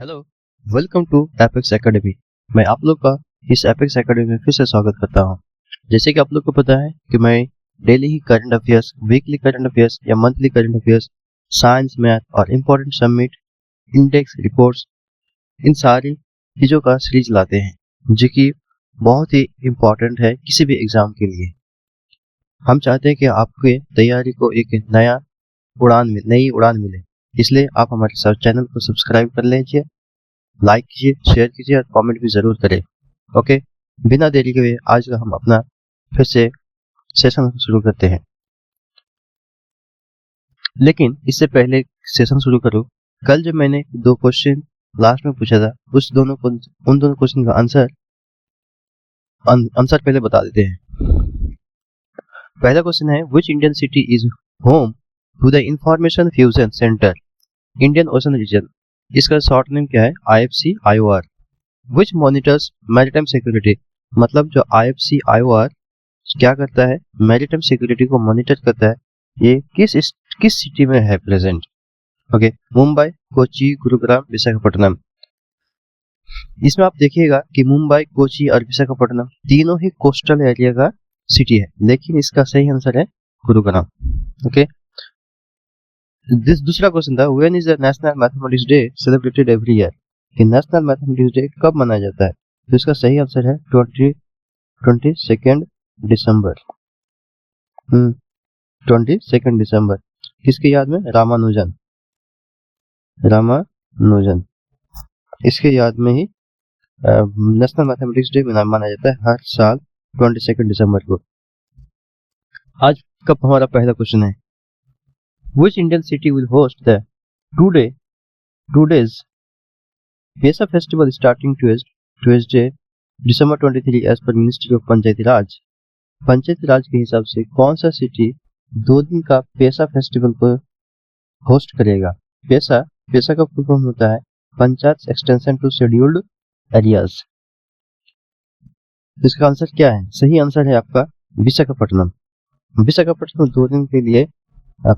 Hello, welcome to Apex Academy. मैं आप लोग का इस एपेक्स एकेडमी में फिर से स्वागत करता हूं। जैसे कि आप लोग को पता है कि मैं डेली ही current affairs, weekly current affairs या monthly current affairs, science, math और इम्पोर्टेंट सबमिट, इंडेक्स, रिपोर्ट्स, इन सारी चीज़ों का सीरीज लाते हैं जो कि बहुत ही इम्पोर्टेंट है किसी भी एग्जाम के लिए। हम चाहते हैं कि आपके तैयारी को एक नई उड़ान मिले, इसलिए आप हमारे चैनल को सब्सक्राइब कर लीजिए, लाइक कीजिए, शेयर कीजिए और कमेंट भी जरूर करें। ओके, बिना देरी के हुए आज का हम अपना फिर से सेशन शुरू करते हैं। लेकिन इससे पहले सेशन शुरू करूं, कल जब मैंने दो क्वेश्चन लास्ट में पूछा था, उन दोनों क्वेश्चन का आंसर पहले बता देते हैं। पहला क्वेश्चन है, which Indian city is home to the Information Fusion Centre Indian Ocean Region. इसका शॉर्ट नेम क्या है? IFC IOR। Which monitors maritime security, मतलब जो IFC IOR क्या करता है? मैरिटाइम सिक्योरिटी को मॉनिटर करता है। ये किस सिटी में है प्रेजेंट? ओके, मुंबई, कोची, गुरुग्राम, विशाखापट्टनम। इसमें आप देखिएगा कि मुंबई, कोची और विशाखापट्टनम तीनों ही कोस्टल एरिया का सिटी है, लेकिन इसका सही आंसर है गुरुग्राम। ओके, दूसरा क्वेश्चन था, when is the national mathematics day celebrated every year. कि नेशनल मैथमेटिक्स डे कब मनाया जाता है? तो इसका सही आंसर है 22 दिसंबर। 22 दिसंबर। किसकी याद में? रामानुजन। इसके याद में ही नेशनल मैथमेटिक्स डे माना जाता है हर साल 22 दिसंबर को। आज का हमारा पहला क्वेश्चन है, which Indian city will host the two days Pesa festival starting Tuesday December 23 as per Ministry of पंचायती राज। पंचायती राज के हिसाब से कौन सा सिटी 2 दिन का पेसा फेस्टिवल को होस्ट करेगा? पेसा का फुल फॉर्म होता है panchayat extension to scheduled areas. इसका आंसर क्या है? सही आंसर है आपका विशाखापट्टनम। विशाखापट्टनम 2 दिन के लिए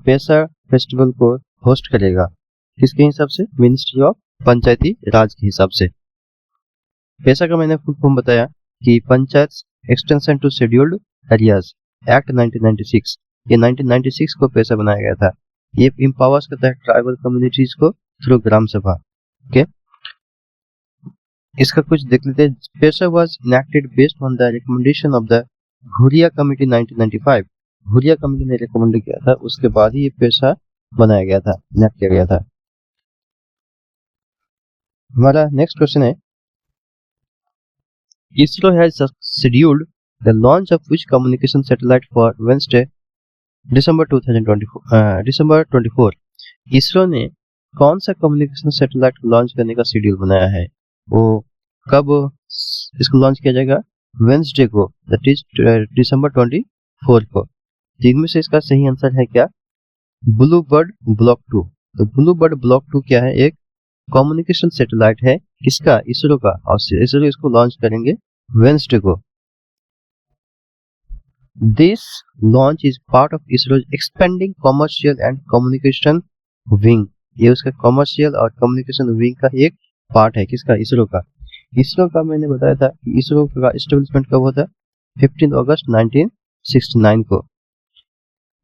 पेसा फेस्टिवल को होस्ट करेगा। किसके हिसाब से? मिनिस्ट्री ऑफ पंचायती राज के हिसाब से। पेसा का मैंने फुल फॉर्म बताया कि panchayat extension to scheduled areas act 1996। ये 1996 को पेसा बनाया गया था। ये इंपावर्स करता है ट्राइबल कम्युनिटीज को थ्रू ग्राम सभा। ओके, इसका कुछ देख लेते हैं। PESA was enacted based on the recommendation of the Bhuria committee 1995। Bhuria committee ने रिकमेंड किया था, उसके बाद ही ये पेशा बनाया गया था, इनैक्ट किया गया था। हमारा नेक्स्ट क्वेश्चन है, ISRO has scheduled the launch of which communication satellite for Wednesday December 24। ISRO ने कौन सा कम्युनिकेशन सैटेलाइट लॉन्च करने का शेड्यूल बनाया है? वो कब इसको लॉन्च किया जाएगा? वेडनेसडे को, दैट इज December 24 को। जिनमें से इसका सही आंसर है क्या? Blue bird block 2। तो ब्लू बर्ड ब्लॉक 2 क्या है? एक कम्युनिकेशन सैटेलाइट है, किसका? इसरो का। और इसरो इसको लॉन्च करेंगे वेडनेसडे को। This launch is part of ISRO expanding commercial and communication wing. ये उसका कमर्शियल और कम्युनिकेशन विंग का एक पार्ट है। किसका? इसरो का। इसरो का मैंने बताया था कि इसरो का एस्टेब्लिशमेंट कब होता है? 15 अगस्त 1969 को।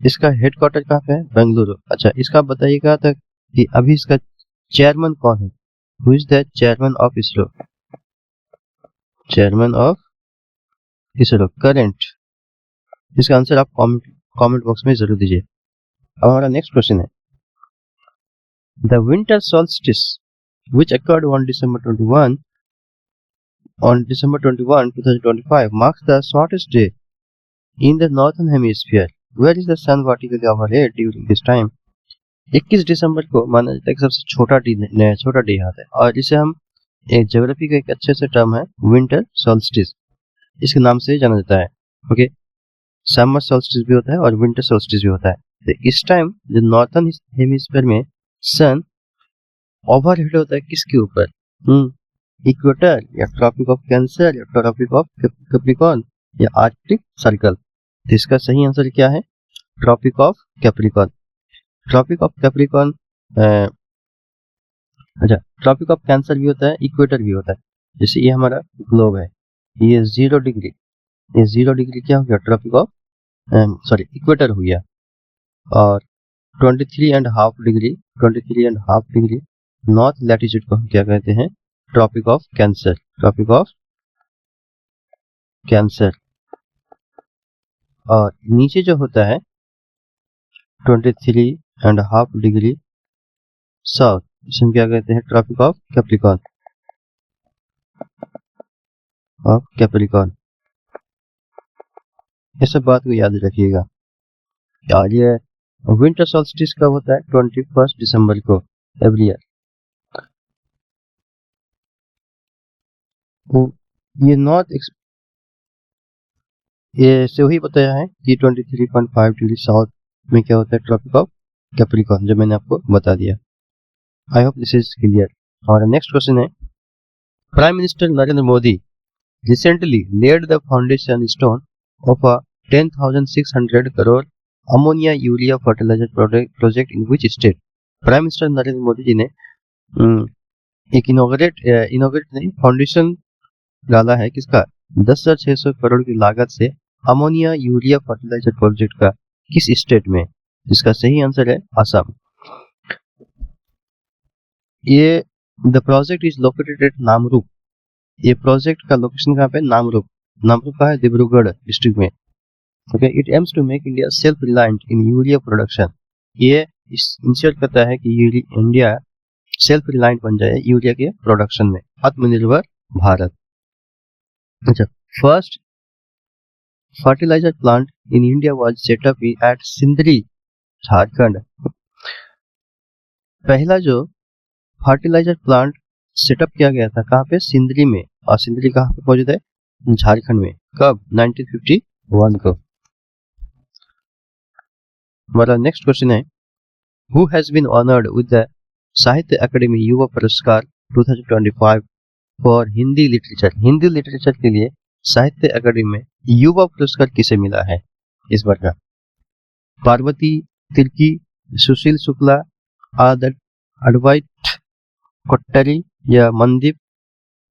इसका हेडक्वार्टर कहाँ पे है? बेंगलुरु। अच्छा, इसका बताइएगा था कि अभी इसका चेयरमैन कौन है? Who is the chairman of ISRO? Chairman of ISRO current. इसका आंसर आप कमेंट बॉक्स में जरूर दीजिए। अब हमारा नेक्स्ट क्वेश्चन है, the winter solstice which occurred on December 21, 2025 marks the shortest day in the northern hemisphere. Where is the sun vertically overhead during this time? 21 दिसंबर को माना जाता है कि सबसे छोटा डे आता है, और इसे हम एक ज्योग्राफी का एक अच्छे से टर्म है विंटर सोल्स्टिस, इसके नाम से जाना जाता है। ओके, समर सोल्स्टिस भी होता है और विंटर सोल्स्टिस भी होता है। तो इस टाइम जो नॉर्थन हेमिस्फीयर में सन ओवरहेड होता है किसके ऊपर? इक्वेटर या ट्रॉपिक ऑफ कैंसर या ट्रॉपिक ऑफ कैप्रिकॉर्न या आर्कटिक सर्कल। तो इसका सही आंसर क्या है? Tropic of Capricorn. Tropic of Capricorn अच्छा, ट्रॉपिक ऑफ कैंसर भी होता है, इक्वेटर भी होता है। जैसे ये हमारा ग्लोब है, ये 0 डिग्री, ये 0 डिग्री क्या हो गया, ट्रॉपिक ऑफ सॉरी इक्वेटर हो गया। और 23.5 डिग्री नॉर्थ लैटिट्यूड को हम क्या कहते हैं, Tropic of Cancer, Tropic of Cancer. और नीचे जो होता है 23.5 डिग्री साउथ, इसे हम क्या कहते हैं, Tropic of Capricorn, of Capricorn. ये सब बात को याद रखिएगा। और ये विंटर सॉल्स्टिस कब होता है, 21 दिसंबर को एवरी ईयर। ये ये से वही बताया है कि 23.5 डिग्री साउथ में क्या होता है, ट्रॉपिक ऑफ कैप्रिकॉर्न, जो मैंने आपको बता दिया। I hope this is clear. और नेक्स्ट क्वेश्चन है, prime minister Narendra Modi recently laid the foundation stone of a 10,600 crore ammonia urea fertilizer project in which state? Prime minister Narendra Modi ji ने एक इनोग्रेट नहीं, फाउंडेशन डाला है किसका, 10,600 करोड़ की लागत से अमोनिया यूरिया फर्टिलाइजर प्रोजेक्ट का, किस स्टेट में? इसका सही आंसर है असम। ये the project is located at Namrup. ये प्रोजेक्ट का लोकेशन कहाँ पे, नामरूप। नामरूप का है डिब्रूगढ़ डिस्ट्रिक्ट में। Okay, it aims to make India self reliant in urea production. ये इंश्योर करता है कि इंडिया सेल्फ रिलायंट बन जाए यूरिया के प्रोडक्शन में, आत्मनिर्भर भारत। अच्छा, first fertiliser plant in India was set up at Sindri, Jharkhand. पहला जो फर्टिलाइजर प्लांट सेटअप किया गया था कहाँ पे, सिंदरी में। और सिंदरी कहाँ पे मौजूद है, झारखंड में। कब, 1951 को। हमारा नेक्स्ट क्वेश्चन है, who has been honoured with the Sahitya Akademi Yuva Puraskar 2025 for Hindi literature. Hindi literature के लिए साहित्य अकेडमी में युवा पुरस्कार किसे मिला है इस बार का? पार्वती तिर्की, सुशील शुक्ला, अद्वैत कोट्टरी या मनदीप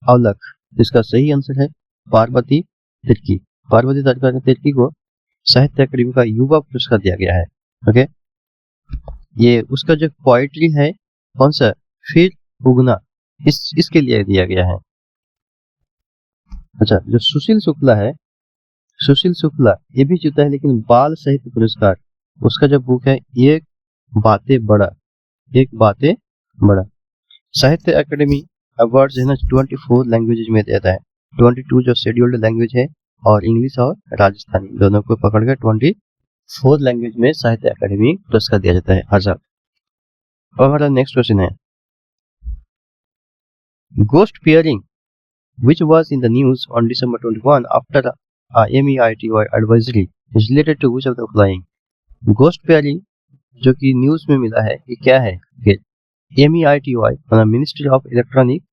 औलख? इसका सही आंसर है पार्वती तिर्की। पार्वती तिर्की को साहित्य अकेडमी का युवा पुरस्कार दिया गया है। ओके, ये उसका जो पोएट्री है कौन सा, फिर उगना, इसके लिए दिया गया है। अच्छा, जो सुशील शुक्ला है, सुशील शुक्ला ये भी जीता है लेकिन बाल साहित्य पुरस्कार। उसका जो बुक है एक बातें बड़ा, एक बातें बड़ा। साहित्य अकेडमी अवार्ड्स है ना 24 लैंग्वेजेज में देता है। 22 जो शेड्यूल्ड लैंग्वेज है और इंग्लिश और राजस्थानी दोनों को पकड़कर 24 लैंग्वेज में साहित्य अकेडमी पुरस्कार दिया जाता है हर साल। और हमारा नेक्स्ट क्वेश्चन है, ghost pairing which was in the news on December 21 after a MEITY advisory is related to which of the following? Ghost pairing जो कि न्यूज में मिला है ये क्या है? फिर MEITY ministry of electronic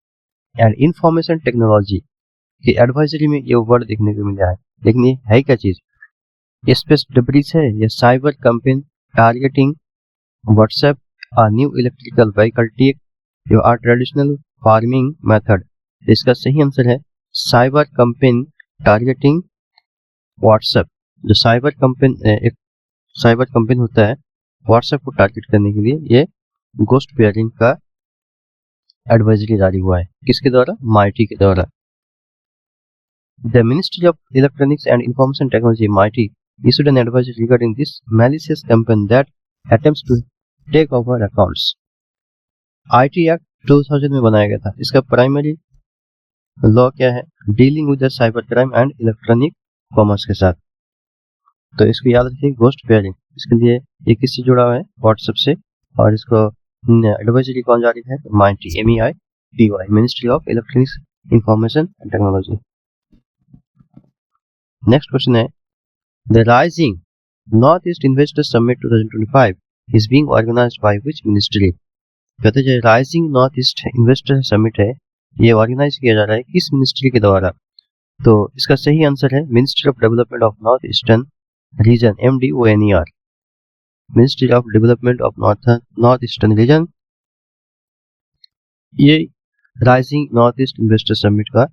and information technology की एडवाइजरी में ये वर्ड देखने को मिला है, लेकिन ये है क्या चीज? स्पेस डिब्रीज है या cyber campaign targeting WhatsApp a new electrical vehicle take your traditional farming method? इसका सही आंसर है साइबर कैंपेन टारगेटिंग व्हाट्सएप। जो साइबर कैंपेन होता है व्हाट्सएप को टारगेट करने के लिए, ये घोस्ट पेयरिंग का एडवाइजरी जारी हुआ है। किसके द्वारा? माइटी के द्वारा। The ministry of electronics and information technology mighty issued an advisory regarding this malicious campaign that attempts to take over accounts. IT Act 2000 में बनाया गया था। इसका प्राइमरी लॉ क्या है? Dealing with the cyber crime and electronic commerce के साथ। तो इसको याद रखिए, घोस्ट पेयरिंग। इसके लिए ये किससे जुड़ा हुआ है? व्हाट्सएप से। और इसको एडवाइजरी कौन जारी है? MeitY, MEITY, ministry of electronics information and technology. Next question है, the rising north east investors summit 2025 is being organised by which ministry? कहते हैं rising north east investor summit है, ये ऑर्गेनाइज किया जा रहा है किस मिनिस्ट्री के द्वारा? तो इसका सही आंसर है ministry of development of north eastern region, MDONER, ministry of development of north eastern region ये rising north east investor summit का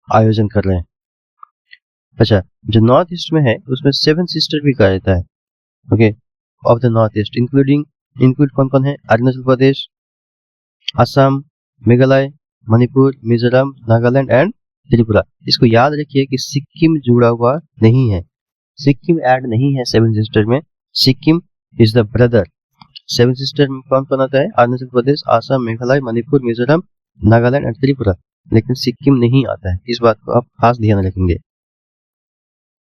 आयोजन कर रहे हैं। अच्छा, जो नॉर्थ ईस्ट में है उसमें 7 सिस्टर भी कहा जाता है, okay, of the north east, include कौन कौन है? अरुणाचल प्रदेश, असम, मेघालय, मणिपुर, मिजोरम, नागालैंड एंड त्रिपुरा। इसको याद रखिए कि सिक्किम जुड़ा हुआ नहीं है, सिक्किम ऐड नहीं है 7 सिस्टर में। Sikkim is the brother. 7 sister में कौन कौन आता है? अरुणाचल प्रदेश, असम, मेघालय, मणिपुर, मिजोरम, नागालैंड एंड त्रिपुरा, लेकिन सिक्किम नहीं आता है। इस बात को आप खास ध्यान रखेंगे।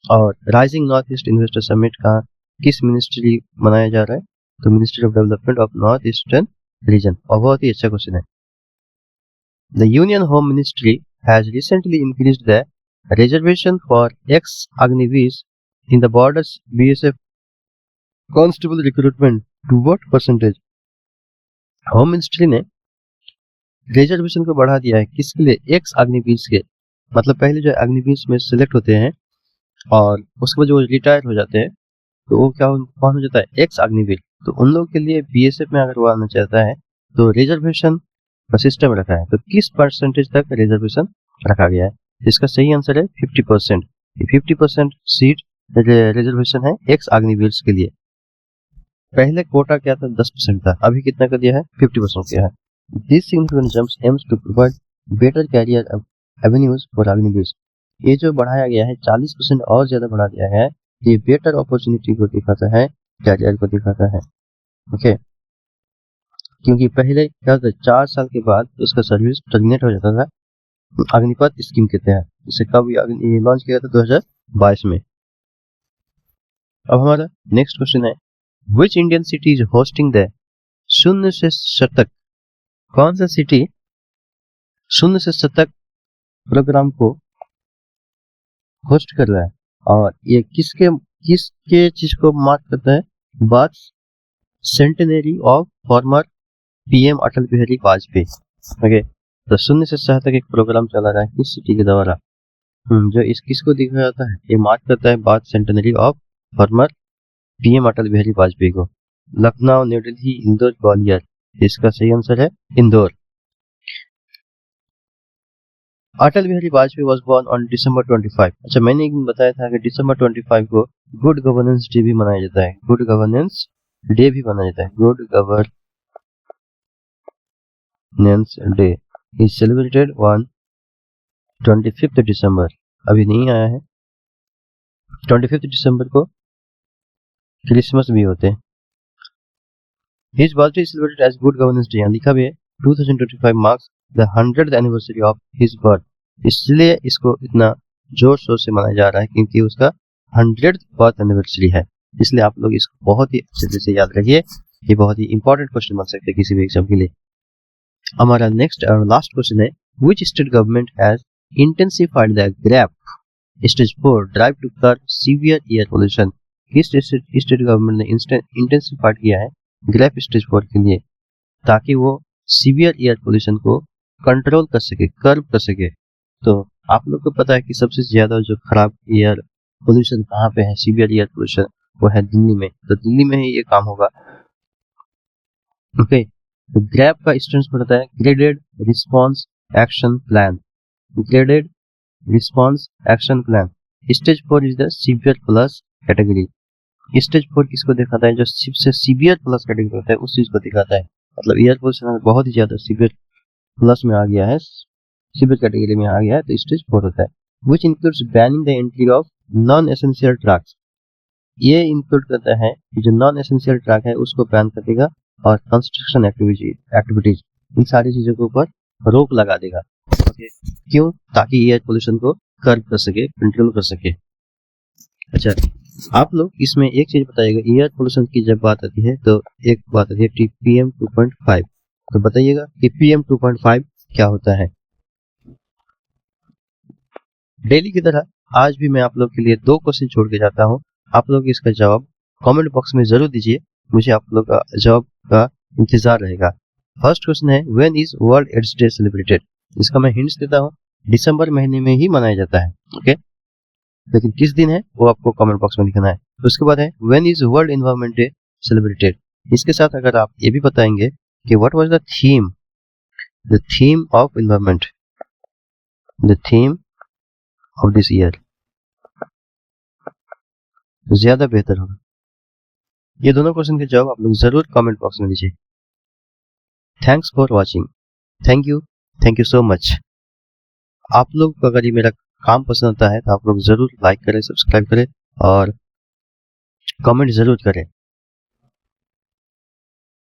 और Rising north east investor summit का किस मिनिस्ट्री मनाया जा रहा है? तो Ministry of development of north eastern Region. और बहुत ही अच्छा क्वेश्चन है। The Union Home Ministry has recently increased the reservation for ex Agniveer in the borders BSF constable recruitment to what percentage? Home ministry ने रिजर्वेशन को बढ़ा दिया है। किसके लिए? एक्स अग्निवीर के, मतलब पहले जो अग्निवीर में सिलेक्ट होते हैं और उसके बाद जो रिटायर हो जाते हैं तो वो क्या कौन हो जाता है? एक्स अग्निवीर। तो उन लोगों के लिए बीएसएफ में अगर वो आना चाहता है तो रिजर्वेशन का सिस्टम रखा है। तो किस परसेंटेज तक रिजर्वेशन रखा गया है? इसका सही आंसर है 50%। 50% सीट रिजर्वेशन है एक्स अग्निवीर के लिए। पहले कोटा क्या था? 10% था, अभी कितना कर दिया है? 50% किया है। This significant jumps aims to provide better career avenues for Agniveer. ये जो बढ़ाया गया है 40% और ज्यादा बढ़ा दिया है, ये बेटर अपॉर्चुनिटी को दिखाता है, कैरियर को दिखाता है, ओके। क्योंकि पहले क्या था, 4 साल के बाद उसका सर्विस टर्मिनेट हो जाता था अग्निपथ स्कीम के तहत। इसे कब लॉन्च किया था? 2022 में। अब हमारा नेक्स्ट क्वेश्चन है, which Indian city is hosting the शून्य से शतक? कौन सा सिटी शून्य से शतक प्रोग्राम को होस्ट कर रहा है? और ये किसके चीज को मार्क करता है? Birth centenary of former PM Atal Bihari Vajpayee, okay. तो शून्य से शतक एक प्रोग्राम चला रहा है किस सिटी के द्वारा? जो इस किसको दिखाया जाता है? ये मार्क करता है birth centenary of former PM Atal Bihari Vajpayee को। लखनऊ, न्यू दिल्ली, इंदौर, ग्वालियर। इसका सही आंसर है Indore. Atal Bihari Vajpayee was born on December 25। अच्छा, मैंने एक दिन बताया था कि December 25 को गुड गवर्नेंस डे भी मनाया जाता है। गुड गवर्नेंस डे भी मनाया जाता है। Good Governance day is celebrated on 25 दिसंबर। अभी नहीं आया है। 25 दिसंबर को क्रिसमस भी होते हैं। His birthday is celebrated as Good Governance Day. यहाँ लिखा भी है 2025 marks the 100th anniversary of his birth. इसलिए इसको इतना जोर शोर से मनाया जा रहा है क्योंकि उसका 100th बर्थ एनिवर्सरी है। इसलिए आप लोग इसको बहुत ही अच्छे से याद रखिए। ये बहुत ही इंपॉर्टेंट क्वेश्चन बन सकते हैं किसी भी एग्जाम के लिए। हमारा नेक्स्ट और लास्ट क्वेश्चन है, which state government has intensified the GRAP stage 4 drive to curb severe air pollution? किस स्टेट गवर्नमेंट ने इंटेंसिफाइड किया है ग्रैप स्टेज 4 के लिए, ताकि वो सीवियर एयर पोल्यूशन को कंट्रोल कर सके, कर्ब कर सके? तो आप लोग को पता है कि सबसे ज्यादा जो खराब एयर पोल्यूशन कहाँ पे है, सीवियर एयर पोल्यूशन, वो है दिल्ली में। तो दिल्ली में ही ये काम होगा, ओके। तो ग्रैप का स्टैंड पड़ता है graded response action plan. Graded response action plan. Stage 4 is the severe plus category. Stage 4 किसको दिखाता है? जो सबसे सीवियर प्लस कैटेगरी होता है उस चीज को दिखाता है। मतलब एयर पोल्यूशन बहुत ही ज्यादा सीवियर प्लस में आ गया है, सीवियर कैटेगरी में आ गया है, तो स्टेज 4 होता है। Which includes banning the entry of non essential trucks. ये इंक्लूड करता है कि जो नॉन एसेंशियल ट्रक है उसको बैन कर देगा और कंस्ट्रक्शन एक्टिविटीज इन सारी चीजों के ऊपर रोक लगा देगा, ओके। क्यों? ताकि एयर पोल्यूशन को कर्ब कर सके, कंट्रोल कर सके। अच्छा, आप लोग इसमें एक चीज बताइएगा, एयर पोल्यूशन की जब बात आती है तो एक बात आती है PM 2.5। तो बताइएगा कि PM 2.5 क्या होता है। डेली की तरह आज भी मैं आप लोग के लिए 2 क्वेश्चन छोड़ के जाता हूँ। आप लोग इसका जवाब कमेंट बॉक्स में जरूर दीजिए, मुझे आप लोग का जवाब का इंतजार रहेगा। फर्स्ट क्वेश्चन है, when is World AIDS Day celebrated? इसका मैं हिंट्स देता हूँ, दिसंबर महीने में ही मनाया जाता है, ओके। लेकिन किस दिन है वो आपको कमेंट बॉक्स में लिखना है। उसके बाद है, when is world environment day celebrated? इसके साथ अगर आप ये भी बताएंगे कि what was the theme the theme of environment, the theme of this year, ज्यादा बेहतर होगा। ये दोनों क्वेश्चन के जवाब आप लोग जरूर कमेंट बॉक्स में दीजिए। Thanks for watching. Thank you so much. आप लोग को अगर ये मेरा काम पसंद आता है तो आप लोग जरूर लाइक करें, सब्सक्राइब करें और कमेंट जरूर करें।